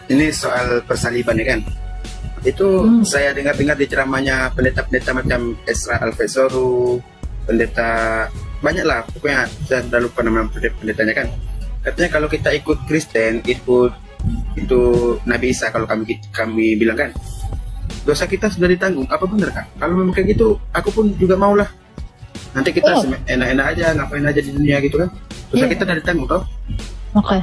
ini soal persaliban ya kan. Itu saya dengar-dengar di ceramahnya pendeta-pendeta macam Esra Alfesoru, pendeta banyak lah, pokoknya saya sudah lupa nama pendetanya kan. Katanya kalau kita ikut Kristen, ikut itu Nabi Isa, kalau kami bilang kan, dosa kita sudah ditanggung. Apa benar kan? Kalau memang kayak gitu, aku pun juga maulah. Nanti kita enak-enak aja, ngapain aja di dunia gitu kan. Dosa kita sudah ditanggung toh. Oke.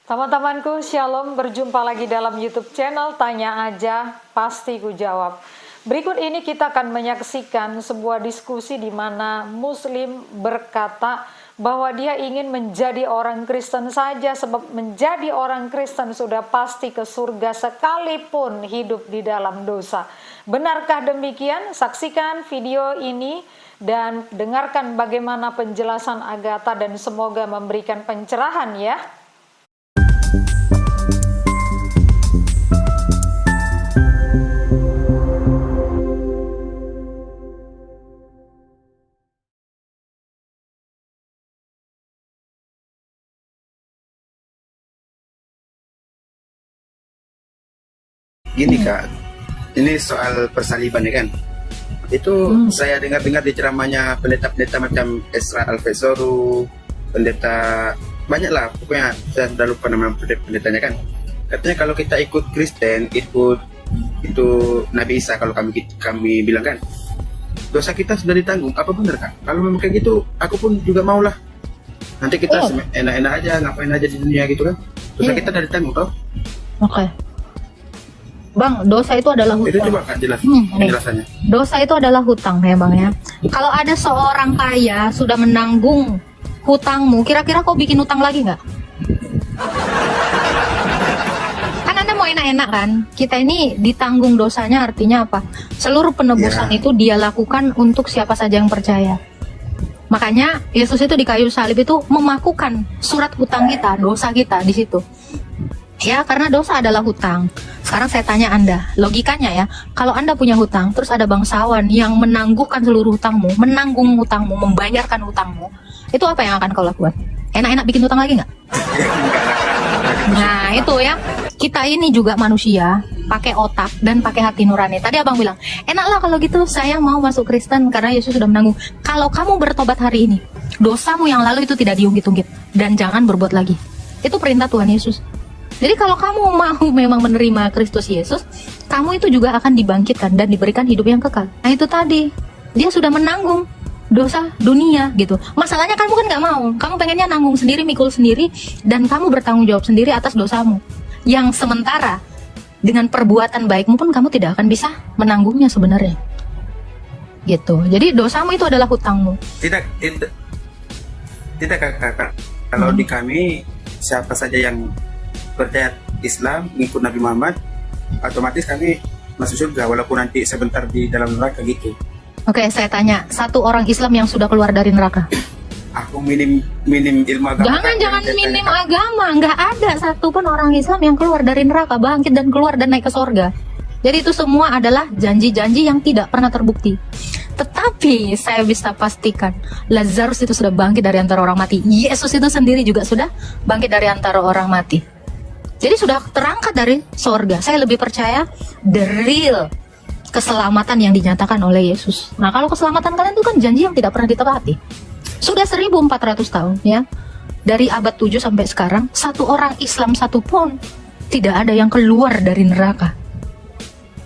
Teman-temanku, Shalom, berjumpa lagi dalam YouTube channel Tanya Aja, Pasti Ku Jawab. Berikut ini kita akan menyaksikan sebuah diskusi di mana Muslim berkata bahwa dia ingin menjadi orang Kristen saja, sebab menjadi orang Kristen sudah pasti ke surga sekalipun hidup di dalam dosa. Benarkah demikian? Saksikan video ini dan dengarkan bagaimana penjelasan Agatha dan semoga memberikan pencerahan ya. Gini Kak, ini soal persaliban ya kan. Itu saya dengar-dengar di ceramahnya pendeta-pendeta macam Esra Alfesoru, pendeta banyak lah, pokoknya saya sudah lupa nama pendetanya kan. Katanya kalau kita ikut Kristen, ikut itu Nabi Isa, kalau kami bilang kan, dosa kita sudah ditanggung. Apa benar kan? Kalau memang kayak gitu, aku pun juga maulah. Nanti kita enak-enak aja, ngapain aja di dunia gitu kan. Dosa kita sudah ditanggung toh. Oke. Bang, dosa itu adalah hutang. Itu coba Kak penjelasannya. Dosa itu adalah hutang ya Bang ya. Kalau ada seorang kaya sudah menanggung hutangmu, kira-kira kau bikin hutang lagi nggak? Kan Anda mau enak-enak kan? Kita ini ditanggung dosanya, artinya apa? Seluruh penebusan itu dia lakukan untuk siapa saja yang percaya. Makanya Yesus itu di kayu salib itu memakukan surat hutang kita, dosa kita di situ. Ya, karena dosa adalah hutang. Sekarang saya tanya Anda, logikanya ya, kalau Anda punya hutang, terus ada bangsawan yang menangguhkan seluruh hutangmu, menanggung hutangmu, membayarkan hutangmu, itu apa yang akan kau lakukan? Enak-enak bikin hutang lagi nggak? Nah, itu ya. Kita ini juga manusia, pakai otak dan pakai hati nurani. Tadi Abang bilang, enaklah kalau gitu saya mau masuk Kristen karena Yesus sudah menanggung. Kalau kamu bertobat hari ini, dosamu yang lalu itu tidak diungkit-ungkit. Dan jangan berbuat lagi. Itu perintah Tuhan Yesus. Jadi kalau kamu mau memang menerima Kristus Yesus, kamu itu juga akan dibangkitkan dan diberikan hidup yang kekal. Nah itu tadi, dia sudah menanggung dosa dunia gitu. Masalahnya kamu kan nggak mau, kamu pengennya nanggung sendiri, mikul sendiri, dan kamu bertanggung jawab sendiri atas dosamu. Yang sementara dengan perbuatan baikmu pun kamu tidak akan bisa menanggungnya sebenarnya. Gitu. Jadi dosamu itu adalah hutangmu. Tidak Kakak. Kalau di kami siapa saja yang percaya Islam, mengikut Nabi Muhammad, otomatis kami masuk surga walaupun nanti sebentar di dalam neraka gitu. Oke, saya tanya, satu orang Islam yang sudah keluar dari neraka. Aku minim ilmu agama. Jangan minim agama, nggak ada satupun orang Islam yang keluar dari neraka, bangkit dan keluar dan naik ke sorga. Jadi itu semua adalah janji-janji yang tidak pernah terbukti. Tetapi saya bisa pastikan Lazarus itu sudah bangkit dari antara orang mati. Yesus itu sendiri juga sudah bangkit dari antara orang mati. Jadi sudah terangkat dari sorga. Saya lebih percaya the real keselamatan yang dinyatakan oleh Yesus. Nah kalau keselamatan kalian itu kan janji yang tidak pernah ditepati. Sudah 1400 tahun ya. Dari abad 7 sampai sekarang, satu orang Islam satupun tidak ada yang keluar dari neraka.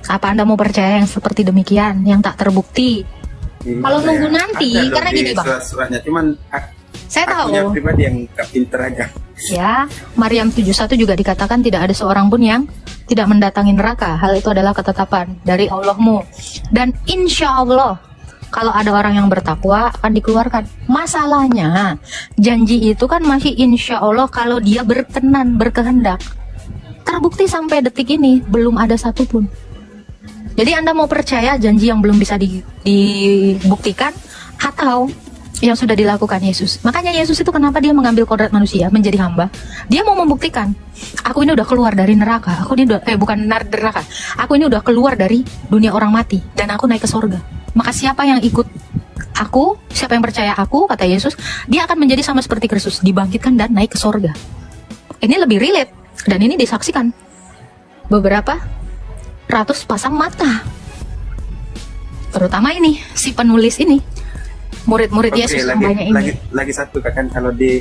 Apa Anda mau percaya yang seperti demikian, yang tak terbukti? Kalau nunggu nanti, karena gini Bang. Suratnya cuman saya tahu. Punya pribadi yang gak pinter aja. Ya, Maryam 71 juga dikatakan tidak ada seorang pun yang tidak mendatangi neraka. Hal itu adalah ketetapan dari Allahmu. Dan insya Allah, kalau ada orang yang bertakwa akan dikeluarkan. Masalahnya, janji itu kan masih insya Allah kalau dia berkenan, berkehendak. Terbukti sampai detik ini, belum ada satupun. Jadi Anda mau percaya janji yang belum bisa dibuktikan atau yang sudah dilakukan Yesus. Makanya Yesus itu kenapa dia mengambil kodrat manusia menjadi hamba? Dia mau membuktikan, aku ini udah keluar dari neraka. Aku ini udah bukan neraka. Aku ini udah keluar dari dunia orang mati dan aku naik ke surga. Maka siapa yang ikut aku, siapa yang percaya aku, kata Yesus, dia akan menjadi sama seperti Kristus, dibangkitkan dan naik ke surga. Ini lebih relate dan ini disaksikan. beberapa ratus pasang mata. Terutama ini si penulis ini, murid-murid Oke, Yesus yang lagi, banyak ini. lagi satu Kak, kan kalau di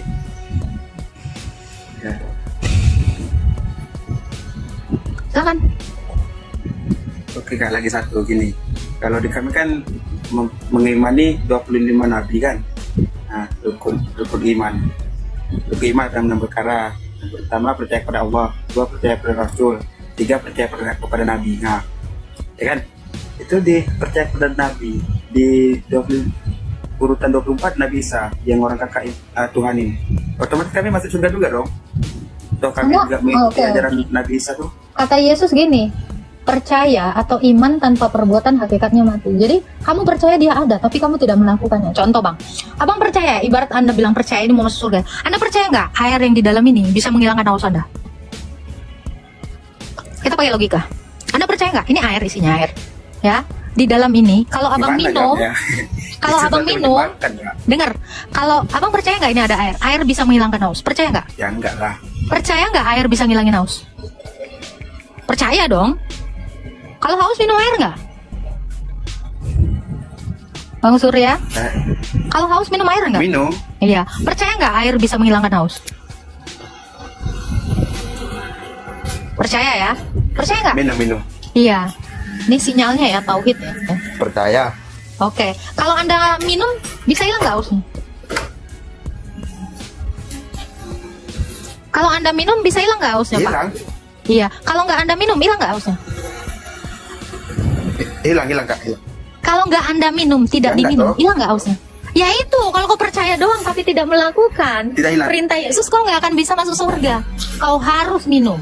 ya, Silakan. oke Kak, lagi satu gini. Kalau di kami kan mengimani 25 nabi kan. Nah, rukun iman. Rukun iman dalam 6 perkara. Yang pertama percaya kepada Allah, 2 percaya kepada Rasul, 3 percaya kepada Nabi. Nah, ya kan? Itu di percaya kepada Nabi di 20, urutan 24 Nabi Isa yang orang kakak Tuhan ini. Otomatis kami masuk surga juga dong. Atau kami juga mengikuti ajaran Nabi Isa tuh. Kata Yesus gini, percaya atau iman tanpa perbuatan hakikatnya mati. Jadi kamu percaya dia ada, tapi kamu tidak melakukannya. Contoh bang, abang percaya, ibarat anda bilang percaya ini mau masuk surga. Anda percaya nggak air yang di dalam ini bisa menghilangkan haus anda? Kita pakai logika. Anda percaya nggak? Ini air, isinya air. Ya, di dalam ini. Kalau abang minum, kalau abang minum, dengar. Kalau abang percaya nggak ini ada air? Air bisa menghilangkan haus. Percaya nggak? Ya enggak lah. Percaya nggak air bisa ngilangin haus? Percaya dong. Kalau haus minum air nggak? Bang Surya? Kalau haus minum air nggak? Minum. Iya. Percaya nggak air bisa menghilangkan haus? Percaya ya? Percaya nggak? Minum. Iya. Ini sinyalnya ya, tauhid ya. Percaya. Oke. Kalau anda minum bisa hilang nggak hausnya? Kalau anda minum bisa hilang nggak hausnya Pak? Hilang. Iya. Kalau nggak anda minum hilang nggak hausnya? Hilang Kak. Hilang. Kalau nggak anda minum, tidak Ya, diminum, enggak, hilang nggak hausnya? Ya itu, kalau kau percaya doang tapi tidak melakukan Tidak hilang. perintah Yesus, kau nggak akan bisa masuk surga. Kau harus minum.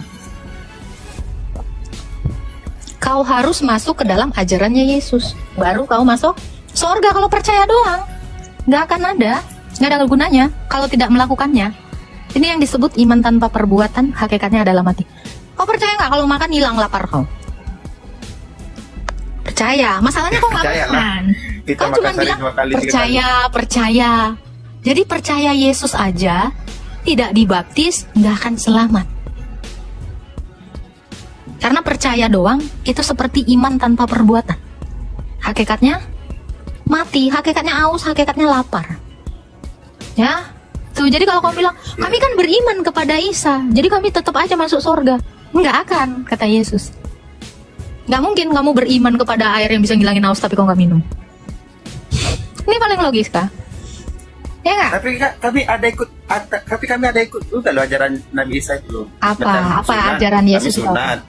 Kau harus masuk ke dalam ajarannya Yesus, baru kau masuk surga. Kalau percaya doang, nggak akan ada, nggak ada gunanya kalau tidak melakukannya. Ini yang disebut iman tanpa perbuatan, hakikatnya adalah mati. Kau percaya nggak kalau makan hilang lapar kau? Percaya, masalahnya kok nggak makan. Kau cuma bilang percaya. Jadi percaya Yesus aja, tidak dibaptis, nggak akan selamat. Karena percaya doang itu seperti iman tanpa perbuatan. Hakikatnya mati, hakikatnya aus, hakikatnya lapar. Ya, tuh. Jadi kalau kau bilang kami kan beriman kepada Isa, jadi kami tetap aja masuk surga. Nggak akan, kata Yesus. Nggak mungkin kamu beriman kepada air yang bisa ngilangin haus tapi kau nggak minum. Ini paling logis kah? Ya nggak? Tapi kami ada ikut juga loh ajaran Nabi Isa itu loh. Apa ajaran Yesus? Sunat.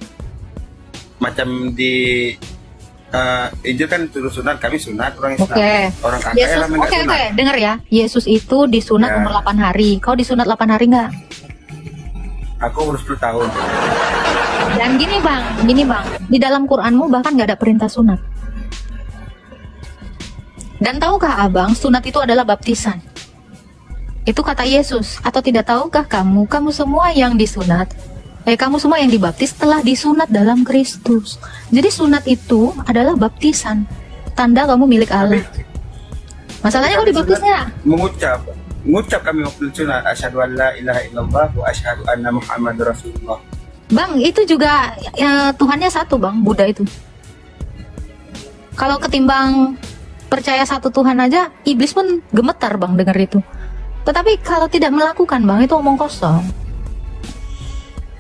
Macam di Injil kan turun sunat, kami sunat orang Islam. Orang kakak Yesus, yang enggak sunat. Dengar ya. Yesus itu disunat Ya. umur 8 hari. Kau disunat 8 hari nggak? Aku umur 10 tahun. Dan gini bang, di dalam Quranmu bahkan nggak ada perintah sunat. Dan tahukah abang, sunat itu adalah baptisan. Itu kata Yesus. Atau tidak tahukah kamu semua yang disunat, kamu semua yang dibaptis telah disunat dalam Kristus. Jadi sunat itu adalah baptisan, tanda kamu milik Allah. Masalahnya kau dibaptis nggak? Mengucap kami waktu sunat, asyhadu an la ilaha illallah wa asyhadu anna Muhammadar Rasulullah. Bang, itu juga Tuhannya satu bang, Buddha itu. Kalau ketimbang percaya satu Tuhan aja, iblis pun gemetar bang dengar itu. Tetapi kalau tidak melakukan bang, itu omong kosong.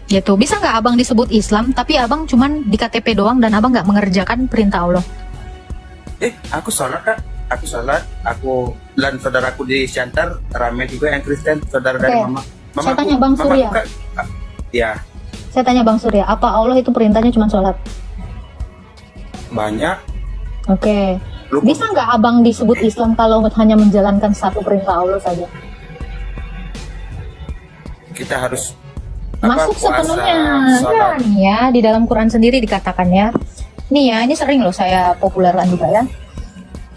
Gitu. Bisa nggak abang disebut Islam, tapi abang cuman di KTP doang dan abang nggak mengerjakan perintah Allah? Aku sholat Kak. Aku dan saudaraku di Siantar ramai juga yang Kristen, saudara dari mama. Saya tanya Bang Surya. Ya. Saya tanya Bang Surya, apa Allah itu perintahnya cuma sholat? Banyak. Oke. Bisa nggak abang disebut Islam kalau hanya menjalankan satu perintah Allah saja? Kita harus masuk puasa, sepenuhnya sholat. kan ya, di dalam Quran sendiri dikatakan ya. Nih ya, ini sering loh saya populerkan juga ya.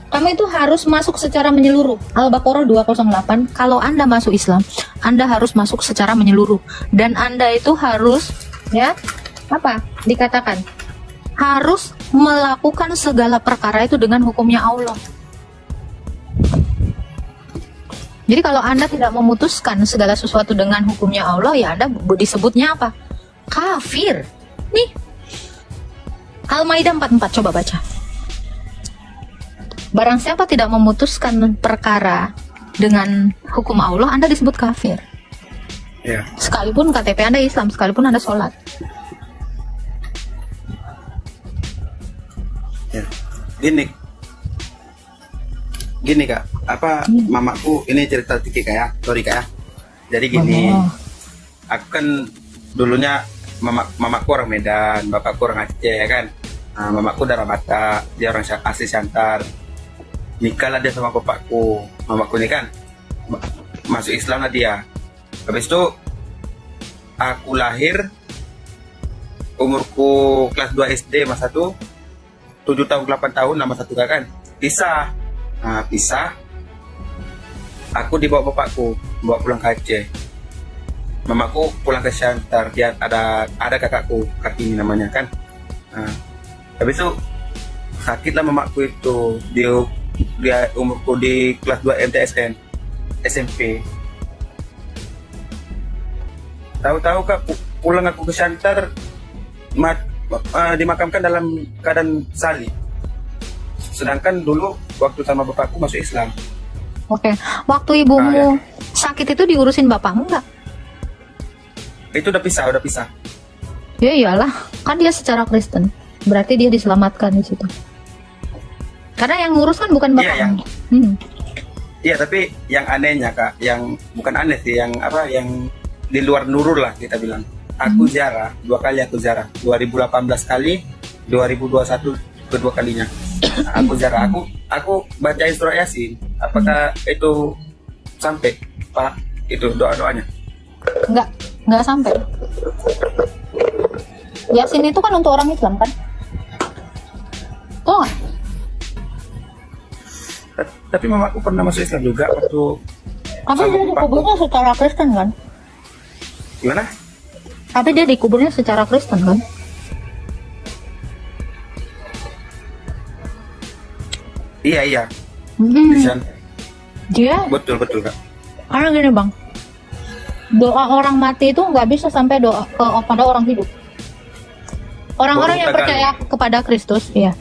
Kamu itu harus masuk secara menyeluruh. Al-Baqarah 208, kalau Anda masuk Islam, Anda harus masuk secara menyeluruh. Dan Anda itu harus, ya, apa? Dikatakan, harus melakukan segala perkara itu dengan hukumnya Allah. Jadi kalau Anda tidak memutuskan segala sesuatu dengan hukumnya Allah, ya Anda disebutnya apa? Kafir. Nih, Al-Maidah 44, coba baca. Barang siapa tidak memutuskan perkara dengan hukum Allah, Anda disebut kafir. Ya. Sekalipun KTP Anda Islam, sekalipun Anda sholat. Ya. Gini Kak, mamaku ini cerita dikit Kak ya, sorry Kak ya. Jadi gini, aku kan dulunya mamaku orang Medan, bapakku orang Aceh ya kan. Nah, mamaku darah Batak, dia orang asli Shantar. Nikahlah dia sama bapakku, mamaku ini kan masuk Islam lah dia. Habis itu aku lahir, umurku kelas 2 SD masa itu 7 tahun 8 tahun nama satu kan pisah. Nah, pisah, aku dibawa bapakku, bawa pulang ke Aceh. Mamaku pulang ke Shantar, dia ada kakakku, Kartini namanya kan. Nah, habis itu sakitlah mamaku itu, dia umurku di kelas 2 MTSN SMP. Tahu-tahu Kak, pulang aku ke Shantar, dimakamkan dalam keadaan salib. Sedangkan dulu waktu sama bapakku masuk Islam. Oke, waktu ibumu sakit itu diurusin bapakmu nggak? Itu udah pisah. Ya iyalah, kan dia secara Kristen, berarti dia diselamatkan di situ. Karena yang ngurus kan bukan bapakmu. Iya, tapi yang anehnya Kak, yang bukan aneh sih, yang di luar nurul lah kita bilang. Aku ziarah, 2 kali aku ziarah. 2018 kali, 2021 kedua kalinya. Nah, aku ziarah, aku bacain surah Yasin. Apakah itu sampai Pak itu doa-doanya? Enggak sampai. Yasin itu kan untuk orang Islam kan? Tuh. Tapi mamaku pernah masuk Islam juga waktu. Tapi dia dikuburnya secara Kristen kan? Gimana? Tapi dia dikuburnya secara Kristen kan? Iya. Dia Betul Kak. karena gini bang, doa orang mati itu nggak bisa sampai doa pada orang hidup. Orang-orang yang percaya kepada Kristus, ya.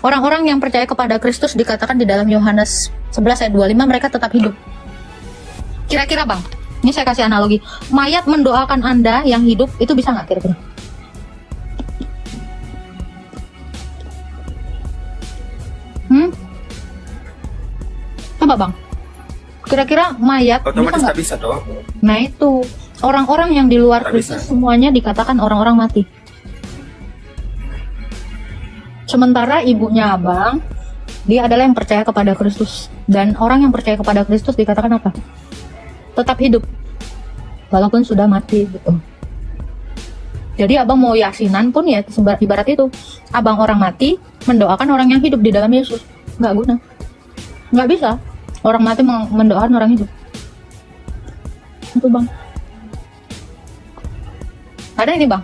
Orang-orang yang percaya kepada Kristus dikatakan di dalam Yohanes 11 ayat 25 mereka tetap hidup. Kira-kira bang, ini saya kasih analogi. Mayat mendoakan Anda yang hidup itu bisa nggak kira-kira? Coba bang, kira-kira mayat otomatis tak bisa toh? Nah itu, orang-orang yang di luar Kristus semuanya dikatakan orang-orang mati. Sementara ibunya abang, dia adalah yang percaya kepada Kristus. Dan orang yang percaya kepada Kristus dikatakan apa? Tetap hidup, walaupun sudah mati gitu. Jadi abang mau yasinan pun ya ibarat itu, abang orang mati mendoakan orang yang hidup di dalam Yesus. Nggak guna, nggak bisa orang mati mendoakan orang hidup. Itu bang. Ada ini bang,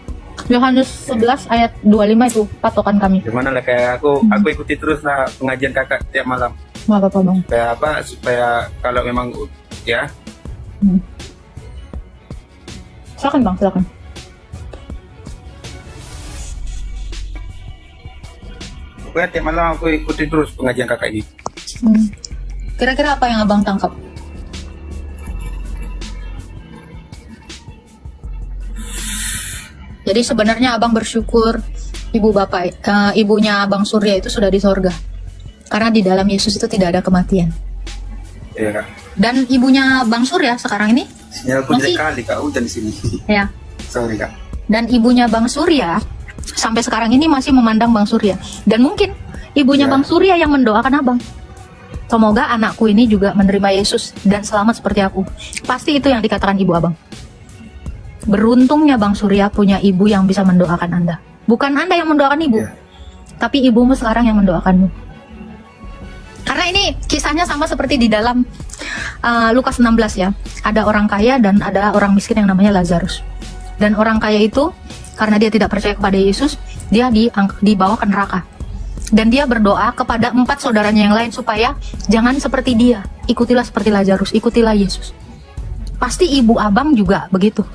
Yohanes 11 ayat 25 itu patokan kami. Gimana lah, kayak aku ikuti terus lah pengajian kakak tiap malam. Nggak apa-apa bang. Supaya kalau memang ya. Silakan bang, silakan. Pokoknya tiap malam aku ikuti terus pengajian kakak ini. Kira-kira apa yang abang tangkap? Jadi sebenarnya abang bersyukur ibunya Abang Surya itu sudah di sorga. Karena di dalam Yesus itu tidak ada kematian. Iya Kak. Dan ibunya Bang Surya sekarang ini Sinyal aku jelek kali Kak, hujan di sini. Ya. Sorry Kak. Dan ibunya Bang Surya sampai sekarang ini masih memandang Bang Surya. Dan mungkin ibunya Bang Surya yang mendoakan abang. Semoga anakku ini juga menerima Yesus dan selamat seperti aku. Pasti itu yang dikatakan ibu abang. Beruntungnya Bang Surya punya ibu yang bisa mendoakan Anda. Bukan Anda yang mendoakan ibu, tapi ibumu sekarang yang mendoakanmu. Karena ini kisahnya sama seperti di dalam Lukas 16 ya. Ada orang kaya dan ada orang miskin yang namanya Lazarus. Dan orang kaya itu karena dia tidak percaya kepada Yesus, dia dibawa ke neraka. Dan dia berdoa kepada 4 saudaranya yang lain supaya jangan seperti dia, ikutilah seperti Lazarus, ikutilah Yesus. Pasti ibu abang juga begitu.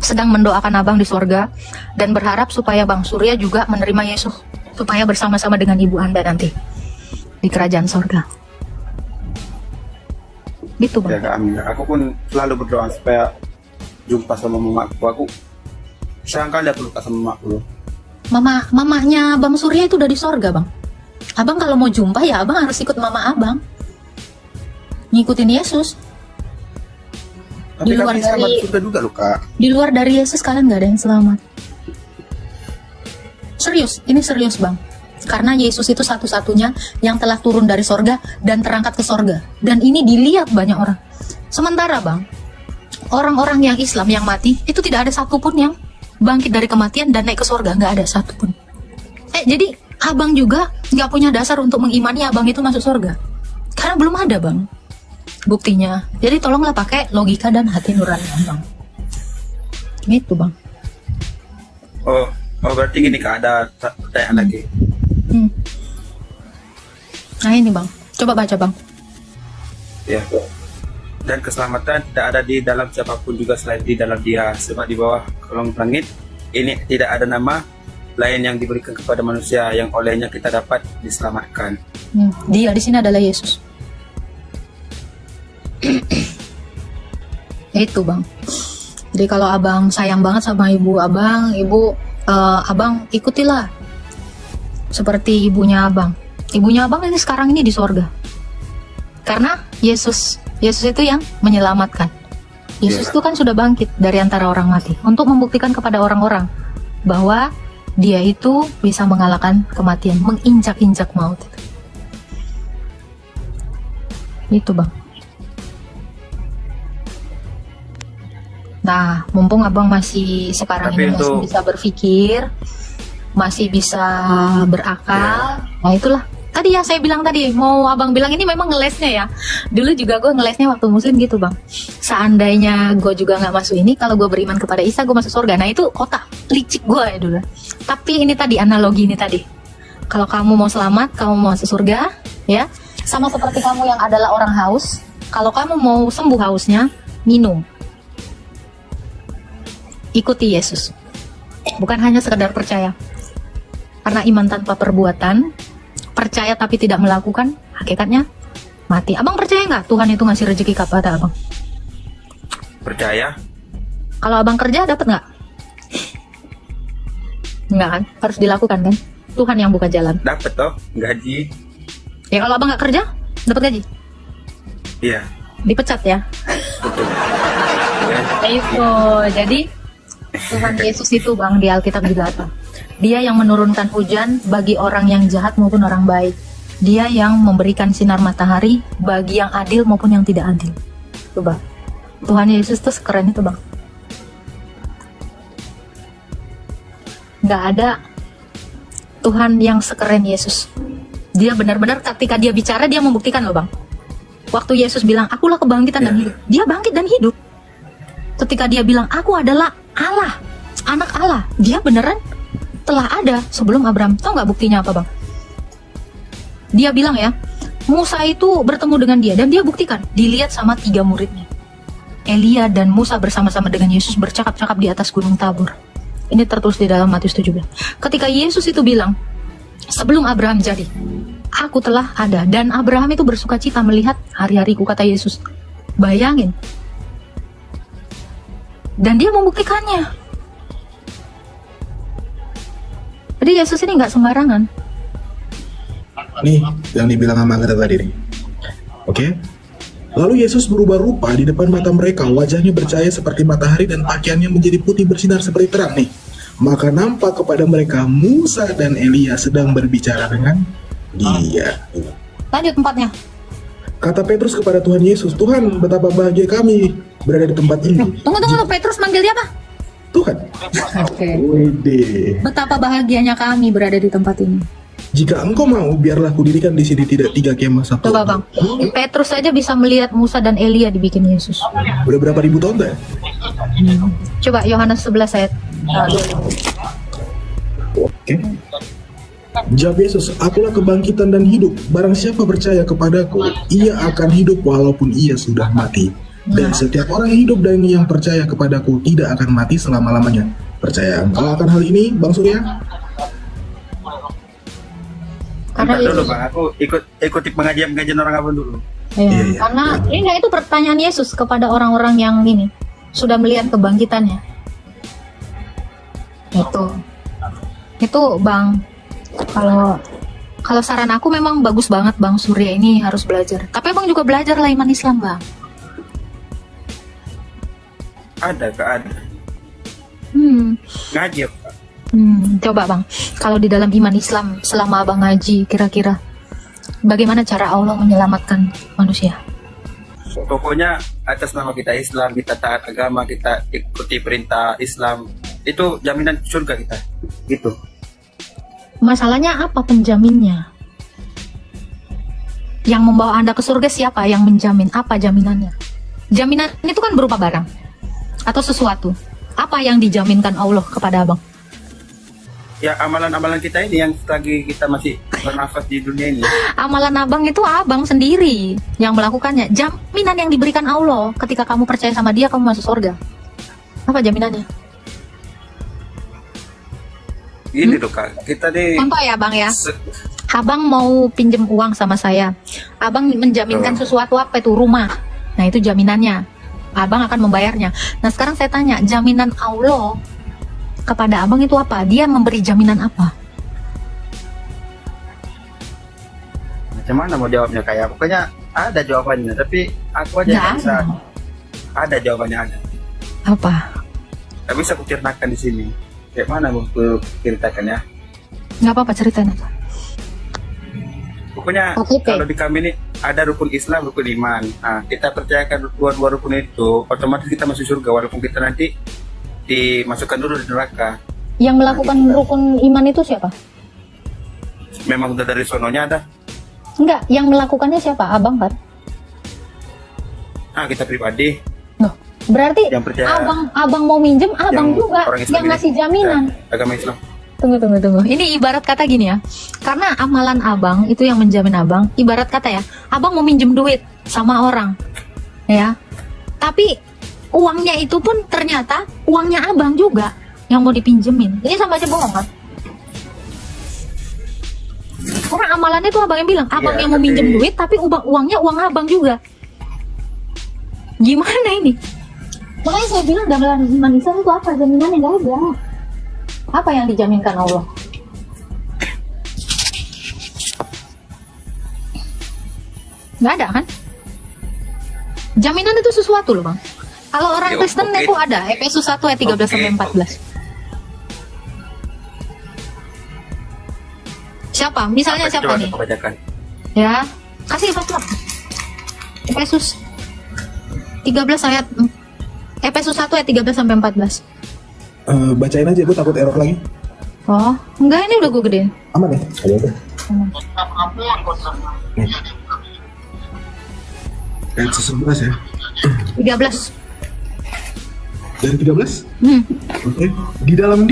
sedang mendoakan abang di sorga dan berharap supaya Bang Surya juga menerima Yesus, supaya bersama-sama dengan ibu Anda nanti di kerajaan sorga. Gitu Bang. Ya Kak, amin. Aku pun selalu berdoa supaya jumpa sama mamaku. Aku sayang kali aku lupa sama mamaku. Mamanya Bang Surya itu udah di sorga Bang. Abang kalau mau jumpa ya abang harus ikut mama abang, ngikutin Yesus. Tapi Di luar kami selamat dari- juga loh Kak. Di luar dari Yesus kalian gak ada yang selamat. Serius, ini serius Bang. Karena Yesus itu satu-satunya yang telah turun dari sorga dan terangkat ke sorga. Dan ini dilihat banyak orang. Sementara Bang, orang-orang yang Islam yang mati, itu tidak ada satupun yang bangkit dari kematian dan naik ke sorga. Nggak ada satupun. Jadi abang juga nggak punya dasar untuk mengimani abang itu masuk sorga. Karena belum ada Bang buktinya. Jadi tolonglah pakai logika dan hati nurani abang. Gitu Bang. Oh berarti gini Kak, ada pertanyaan lagi. Nah ini Bang, coba baca Bang. Ya. Dan keselamatan tidak ada di dalam siapapun juga selain di dalam Dia, sebab di bawah kolong langit ini tidak ada nama lain yang diberikan kepada manusia yang olehnya kita dapat diselamatkan. Dia di sini adalah Yesus. Itu Bang. Jadi kalau abang sayang banget sama ibu abang, abang ikutilah seperti ibunya abang. Ibunya abang ini sekarang ini di sorga. Karena Yesus itu yang menyelamatkan. Yesus itu kan sudah bangkit dari antara orang mati untuk membuktikan kepada orang-orang bahwa Dia itu bisa mengalahkan kematian, menginjak-injak maut. Itu Bang. Nah, mumpung abang masih sekarang Tapi ini masih itu- bisa berpikir, masih bisa berakal, nah itulah. Tadi ya saya bilang tadi, mau abang bilang ini memang ngelesnya ya. Dulu juga gue ngelesnya waktu muslim gitu Bang. Seandainya gue juga nggak masuk ini, kalau gue beriman kepada Isa, gue masuk surga. Nah itu otak licik gue ya dulu. Tapi ini tadi, analogi ini tadi. Kalau kamu mau selamat, kamu mau masuk surga, ya. Sama seperti kamu yang adalah orang haus, kalau kamu mau sembuh hausnya, minum. Ikuti Yesus. Bukan hanya sekedar percaya. Karena iman tanpa perbuatan, percaya tapi tidak melakukan, hakikatnya mati. Abang percaya nggak Tuhan itu ngasih rezeki kepada abang? Percaya? Kalau abang kerja dapat nggak? Nggak kan? Harus dilakukan kan? Tuhan yang buka jalan. Dapat toh gaji. Ya kalau abang nggak kerja, dapat gaji? Iya, Dipecat ya? betul. Ya. Itu. Jadi Tuhan Yesus itu Bang di Alkitab juga apa? Dia yang menurunkan hujan bagi orang yang jahat maupun orang baik. Dia yang memberikan sinar matahari bagi yang adil maupun yang tidak adil. Coba. Tuhan Yesus tuh sekeren itu Bang. Nggak ada Tuhan yang sekeren Yesus. Dia benar-benar ketika dia bicara dia membuktikan loh Bang. Waktu Yesus bilang, akulah kebangkitan dan hidup. Dia bangkit dan hidup. Ketika dia bilang, aku adalah Allah, anak Allah. Dia beneran telah ada sebelum Abraham. Tahu nggak buktinya apa Bang? Dia bilang ya, Musa itu bertemu dengan dia. Dan dia buktikan, dilihat sama 3 muridnya. Elia dan Musa bersama-sama dengan Yesus bercakap-cakap di atas gunung Tabor. Ini tertulis di dalam Matius 17. Ketika Yesus itu bilang, sebelum Abraham jadi, aku telah ada. Dan Abraham itu bersuka cita melihat hari-hariku, kata Yesus. Bayangin. Dan dia membuktikannya. Jadi Yesus ini nggak sembarangan. Nih yang dibilang sama Agatha tadi nih. Oke. Lalu Yesus berubah rupa di depan mata mereka, wajahnya bercahaya seperti matahari dan pakaiannya menjadi putih bersinar seperti terang nih. Maka nampak kepada mereka Musa dan Elia sedang berbicara dengan dia. Lanjut 4-nya. Kata Petrus kepada Tuhan Yesus, Tuhan betapa bahagia kami berada di tempat ini. Tunggu, Petrus manggil dia apa? Tuhan. Oke. Wede. Betapa bahagianya kami berada di tempat ini. Jika engkau mau, biarlah kudirikan di sini tidak 3 kemah satu. Coba Bang, Petrus saja bisa melihat Musa dan Elia dibikin Yesus. Udah berapa ribu tahun tak? Coba Yohanes 11 ayat 20. Oke. Jawab Yesus, akulah kebangkitan dan hidup. Barang siapa percaya kepadaku, ia akan hidup walaupun ia sudah mati. Dan setiap orang yang hidup dan yang percaya kepadaku tidak akan mati selama-lamanya. Percaya engkau akan hal ini, Bang Surya? Karena Bentar dulu Bang, aku ikuti pengajian orang abang dulu. iya, karena ini itu pertanyaan Yesus kepada orang-orang yang ini sudah melihat kebangkitannya. Itu Bang, kalau saran aku memang bagus banget Bang Surya ini harus belajar. Tapi Bang juga belajar lah iman Islam Bang. Ada. Ngaji apa? Coba Bang, kalau di dalam iman Islam selama Abang ngaji, kira-kira bagaimana cara Allah menyelamatkan manusia? Pokoknya atas nama kita Islam, kita taat agama, kita ikuti perintah Islam, itu jaminan surga kita. Gitu. Masalahnya apa penjaminnya? Yang membawa Anda ke surga siapa yang menjamin? Apa jaminannya? Jaminan itu kan berupa barang atau sesuatu. Apa yang dijaminkan Allah kepada Abang? Ya amalan-amalan kita ini yang selagi kita masih bernafas di dunia ini. Amalan Abang itu Abang sendiri yang melakukannya. Jaminan yang diberikan Allah ketika kamu percaya sama Dia, kamu masuk surga. Apa jaminannya? Gini loh Kak, kita nih Contoh ya Bang ya. Abang mau pinjem uang sama saya. Abang menjaminkan sesuatu, apa itu? Rumah. Nah itu jaminannya. Abang akan membayarnya. Nah sekarang saya tanya, jaminan Allah kepada Abang itu apa? Dia memberi jaminan apa? macam mana mau jawabnya kayak? Pokoknya ada jawabannya, tapi aku aja nggak bisa. Ada jawabannya ada. Apa? Gak bisa aku ceritakan di sini. Kayak mana mau aku ceritakan ya? Nggak apa-apa, ceritain apa? Pokoknya kalau di kami ini ada rukun Islam, rukun iman. Nah, kita percayakan dua rukun itu, otomatis kita masuk surga walaupun kita nanti dimasukkan dulu di neraka. Yang melakukan rukun iman itu siapa? Memang udah dari sononya ada. Enggak, yang melakukannya siapa? Abang kan? Kita pribadi. Loh, berarti yang percaya, abang mau minjem, abang juga yang ngasih jaminan. Agama Islam. Tunggu. Ini ibarat kata gini ya. Karena amalan Abang itu yang menjamin Abang. Ibarat kata ya, Abang mau minjem duit sama orang, ya. Tapi uangnya itu pun ternyata uangnya Abang juga yang mau dipinjemin. Ini sama aja bohong kan? Karena amalannya itu Abang yang bilang, Abang yang mau minjem duit, tapi uangnya uang Abang juga. Gimana ini? Makanya saya bilang dalam iman Islam itu apa? Jaminannya nggak ada. Apa yang dijaminkan Allah? Nggak ada kan? Jaminan itu sesuatu loh Bang. Kalau orang Kristen itu ada, Efesus 1 ayat 13 sampai 14. Siapa? Misalnya siapa nih? Ya, kasih fatwa. Efesus 13 ayat Efesus 1 ayat 13 sampai 14. Bacain aja, gue takut error lagi. Oh, enggak, ini udah gue gedein. Aman ya? Ada. Ayat 11 ya? 13. Dari 13? Oke. Di dalam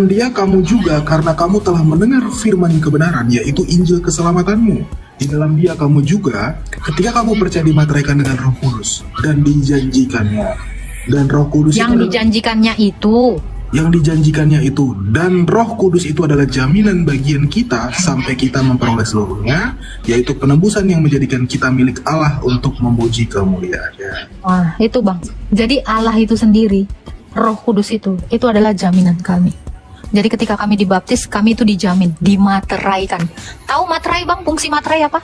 dia kamu juga, karena kamu telah mendengar firman kebenaran, yaitu Injil keselamatanmu. Di dalam dia kamu juga, ketika kamu percaya dimateraikan dengan Roh Kudus dan dijanjikannya. Dan Roh Kudus yang dijanjikannya itu. Yang dijanjikannya itu. Dan Roh Kudus itu adalah jaminan bagian kita sampai kita memperoleh seluruhnya, yaitu penebusan yang menjadikan kita milik Allah untuk memuji kemuliaannya. Wah, itu Bang. Jadi Allah itu sendiri, Roh Kudus itu adalah jaminan kami. Jadi ketika kami dibaptis, kami itu dijamin, dimateraikan. Tahu materai Bang, fungsi materai apa?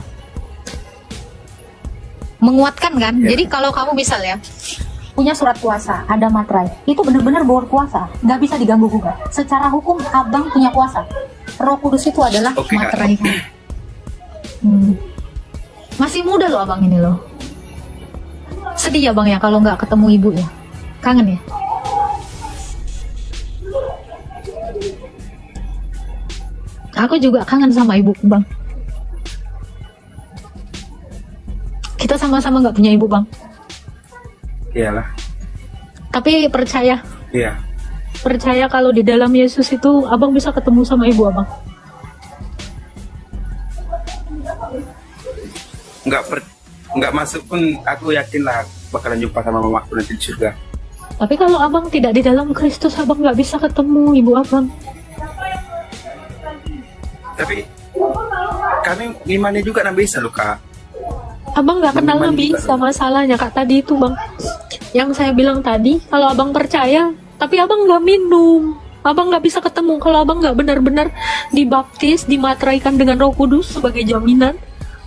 Menguatkan kan? Ya. Jadi kalau kamu misalnya punya surat kuasa, ada materai, itu benar-benar berkuasa, nggak bisa diganggu gugat. Secara hukum Abang punya kuasa. Roh Kudus itu adalah materai. Masih muda loh Abang ini loh. Sedih ya Bang ya kalau nggak ketemu ibu ya. Kangen ya. Aku juga kangen sama ibuku Bang. Kita sama-sama nggak punya ibu Bang. Iyalah. Tapi percaya. Iya. Percaya kalau di dalam Yesus itu Abang bisa ketemu sama ibu Abang. nggak masuk pun aku yakin lah bakalan jumpa sama mamaku nanti di surga. Tapi kalau abang tidak di dalam Kristus, abang nggak bisa ketemu ibu abang. Tapi kami imannya juga nggak bisa loh kak. Abang nggak kenal Bang, Nabi juga. Isa masalahnya kak tadi itu bang. Yang saya bilang tadi, kalau abang percaya, tapi abang nggak minum, abang nggak bisa ketemu. Kalau abang nggak benar-benar dibaptis, dimateraikan dengan Roh Kudus sebagai jaminan,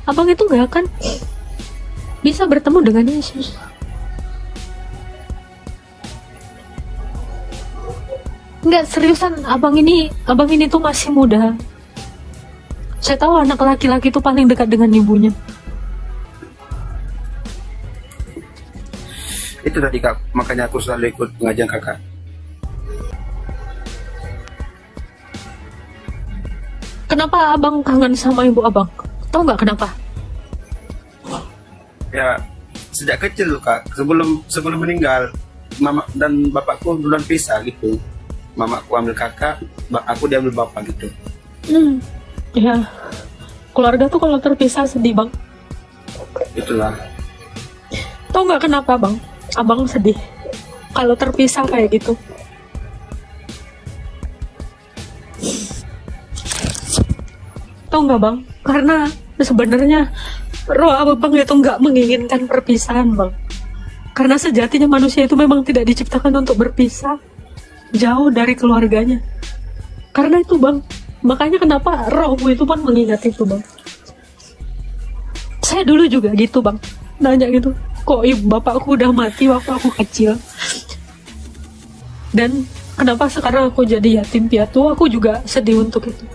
abang itu nggak akan bisa bertemu dengan Yesus. Nggak, seriusan, abang ini tuh masih muda. Saya tahu anak laki-laki itu paling dekat dengan ibunya. Itu tadi kak, makanya aku selalu ikut pengajian kakak. Kenapa abang kangen sama ibu abang? Tahu nggak kenapa? Ya sejak kecil loh kak, sebelum meninggal mama dan bapakku duluan pisah gitu. Mamaku ambil kakak, aku diambil bapak gitu. Ya, keluarga tuh kalau terpisah sedih bang. Itulah. Tahu nggak kenapa bang? Abang sedih kalau terpisah kayak gitu. Tahu nggak bang? Karena sebenarnya roh abang itu nggak menginginkan perpisahan bang. Karena sejatinya manusia itu memang tidak diciptakan untuk berpisah jauh dari keluarganya. Karena itu bang, makanya kenapa rohmu itu pun mengingat itu bang. Saya dulu juga gitu bang, nanya gitu, kok ibu bapakku udah mati waktu aku kecil, dan kenapa sekarang aku jadi yatim piatu. Aku juga sedih untuk itu.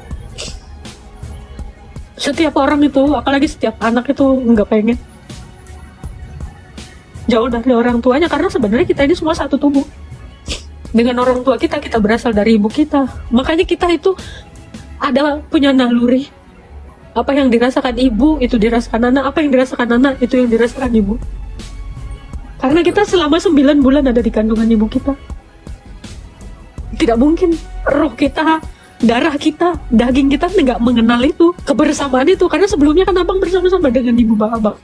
Setiap orang itu, apalagi setiap anak itu nggak pengen jauh dari orang tuanya, karena sebenarnya kita ini semua satu tubuh. Dengan orang tua kita, kita berasal dari ibu kita. Makanya kita itu ada punya naluri. Apa yang dirasakan ibu, itu dirasakan anak. Apa yang dirasakan anak, itu yang dirasakan ibu. Karena kita selama 9 bulan ada di kandungan ibu kita. Tidak mungkin roh kita, darah kita, daging kita nggak mengenal itu, kebersamaan itu. Karena sebelumnya kan abang bersama-sama dengan ibu abang.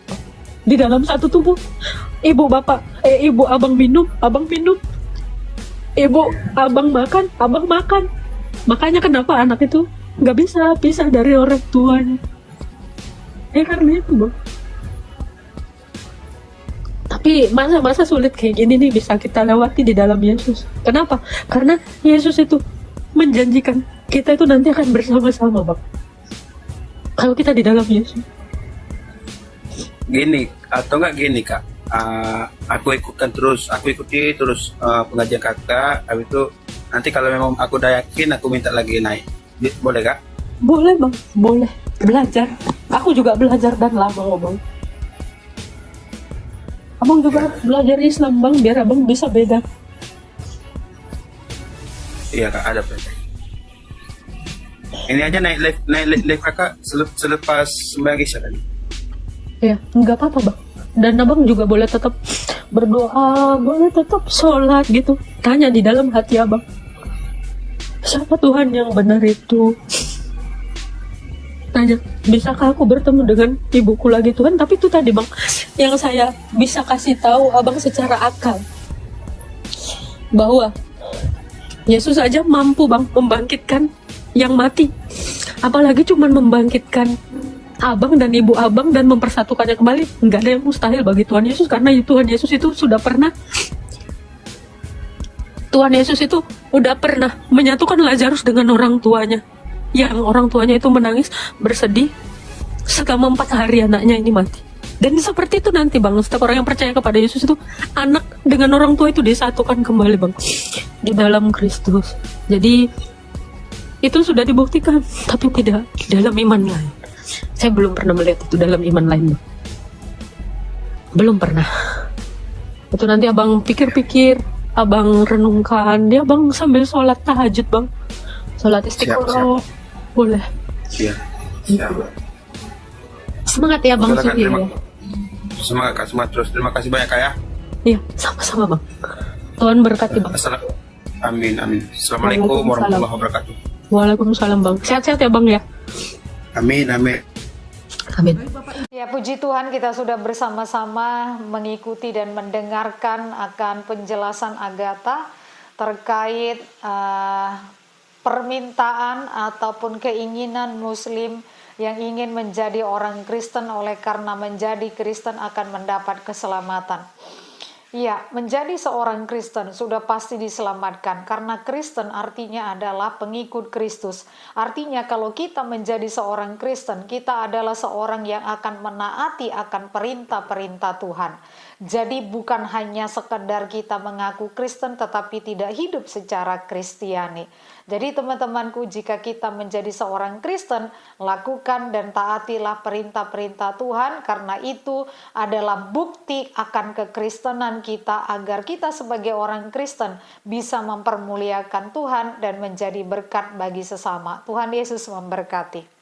Di dalam satu tubuh. Ibu abang minum, abang minum. Ibu abang makan, abang makan. Makanya kenapa anak itu nggak bisa pisah dari orang tuanya. Karena itu bang. Tapi masa-masa sulit kayak gini nih bisa kita lewati di dalam Yesus. Kenapa? Karena Yesus itu menjanjikan kita itu nanti akan bersama-sama bang. Kalau kita di dalam Yesus. Gini atau enggak gini kak, aku ikuti terus pengajian kakak. Habis itu nanti kalau memang aku udah yakin, aku minta lagi naik. Boleh kak? Boleh bang, boleh. Belajar. Aku juga belajar dan lama bang. Abang juga belajar Islam bang, biar abang bisa beda. Iya kak, ada belajar. Ini aja naik live kakak selepas sembahyang isya tadi. Ya, nggak apa-apa bang. Dan abang juga boleh tetap berdoa, boleh tetap sholat gitu. Tanya di dalam hati abang, siapa Tuhan yang benar itu? Tanya, bisakah aku bertemu dengan ibuku lagi Tuhan? Tapi itu tadi bang, yang saya bisa kasih tahu abang secara akal, bahwa Yesus aja mampu bang membangkitkan yang mati. Apalagi cuman membangkitkan abang dan ibu abang dan mempersatukannya kembali. Nggak ada yang mustahil bagi Tuhan Yesus, karena Tuhan Yesus itu sudah pernah menyatukan Lazarus dengan orang tuanya, yang orang tuanya itu menangis bersedih selama 4 hari anaknya ini mati. Dan seperti itu nanti bang, setiap orang yang percaya kepada Yesus itu, anak dengan orang tua itu disatukan kembali bang di dalam Kristus. Jadi itu sudah dibuktikan, tapi tidak dalam iman lain. Saya belum pernah melihat itu dalam iman lain bang. Belum pernah. Itu nanti abang pikir-pikir, abang renungkan, dia bang sambil sholat tahajud bang, sholat istiqoroh. Boleh. Iya. Siap. Semangat ya bang Surya ya. Semangat kak, semangat terus. Terima kasih banyak kak ya. Iya, sama-sama bang. Tuhan berkati bang. Amin amin. Assalamualaikum warahmatullahi wabarakatuh. Waalaikumsalam bang. Sehat-sehat ya bang ya. Amin amin. Amin. Ya, puji Tuhan kita sudah bersama-sama mengikuti dan mendengarkan akan penjelasan Agatha terkait permintaan ataupun keinginan Muslim yang ingin menjadi orang Kristen oleh karena menjadi Kristen akan mendapat keselamatan. Ya, menjadi seorang Kristen sudah pasti diselamatkan karena Kristen artinya adalah pengikut Kristus. Artinya kalau kita menjadi seorang Kristen, kita adalah seorang yang akan menaati akan perintah-perintah Tuhan. Jadi bukan hanya sekedar kita mengaku Kristen tetapi tidak hidup secara Kristiani. Jadi teman-temanku, jika kita menjadi seorang Kristen, lakukan dan taatilah perintah-perintah Tuhan karena itu adalah bukti akan kekristenan kita agar kita sebagai orang Kristen bisa mempermuliakan Tuhan dan menjadi berkat bagi sesama. Tuhan Yesus memberkati.